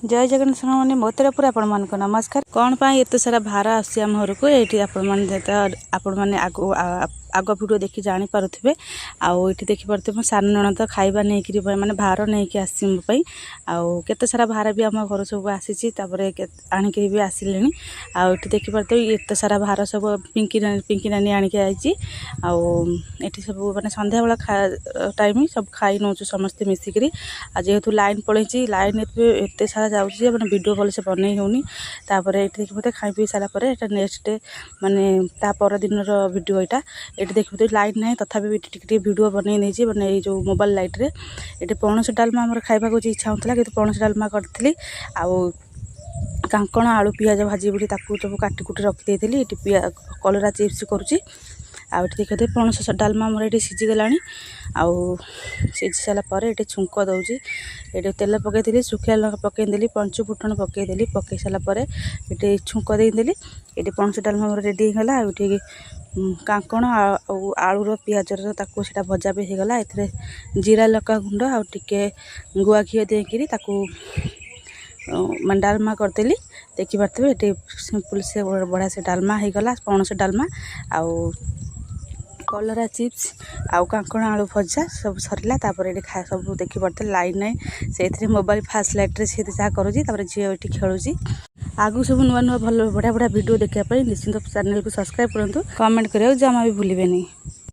जय जगन्नाथ मैंने मोतर पूरा आपण मान नमस्कार। कौन पाई एत सारा भार आम घर को ये आपण मैंने आग भिडियो देखी जानी पारुथिबे। आउ ये देखिपे सान नणद खाइबा नहीं माने भार नहीं कि आसी मोपाई आउ केते सारा भार भी आम घर सब आसी आणिक भी आसिले। आउ ये देखिपे एत सारा भार सब पिंकी नानी आणिक आई आउ सब माने संध्या बेला टाइम सब खाई नौ समस्ते मिसिकी। जेहेतु लाइन पलैची लाइन एत सारा जाऊँगी मैंने वीडियो भल से बनई होनी। तापर ये देखिए खाई पी सारापर ये नेक्स्ट डे माने ता पर दिन वीडियो यहाँ ये देखिए लाइट ना तथापि टी वीडियो बनई नहीं मैंने ये जो मोबाइल लाइट रे ये पणस डालमा आम खाइबा इच्छा होता कि पणस डालमा करी आउ कांकण आलू पियाज भाजी बुड़ी सब काटिकुटी रखी ये कलरा चिप्स करुच्ची। आउ देखते पणस डालमा मोर ये सीझीगला आउ सीझी सारापर ये छुंक दौची ये तेल पकईदी सुखिया लଙ୍କା पकईदेली पंचु फुटण पकईदेली पकई सारापर ये छुंक देदेली ये पणस डालमा मोर रेडी होगा। आउे कांकण आलूर पियाजर ताकू से भजा भी होगला। ए जीरा लଙ୍କା गुंड आउ टिके गुआ घी देकरी मैं डालमा करदेली। देखिपे ये सिंपल से बढ़िया से डालमा होगला पणस डालमा आउ कलरा चिप्स आउ कांकण आलू भजा सब सरला। तापर ये खा सब देखिपे लाइन ना से मोबाइल फ्लाश लाइट रे जहाँ करुँची झील ये खेलुची। आगु सब नुआ नुआ भल बढ़िया बढ़िया वीडियो देखापी निश्चिंत चैनल को सब्सक्राइब करूँ कमेंट करें जमा भी भूलें नहीं।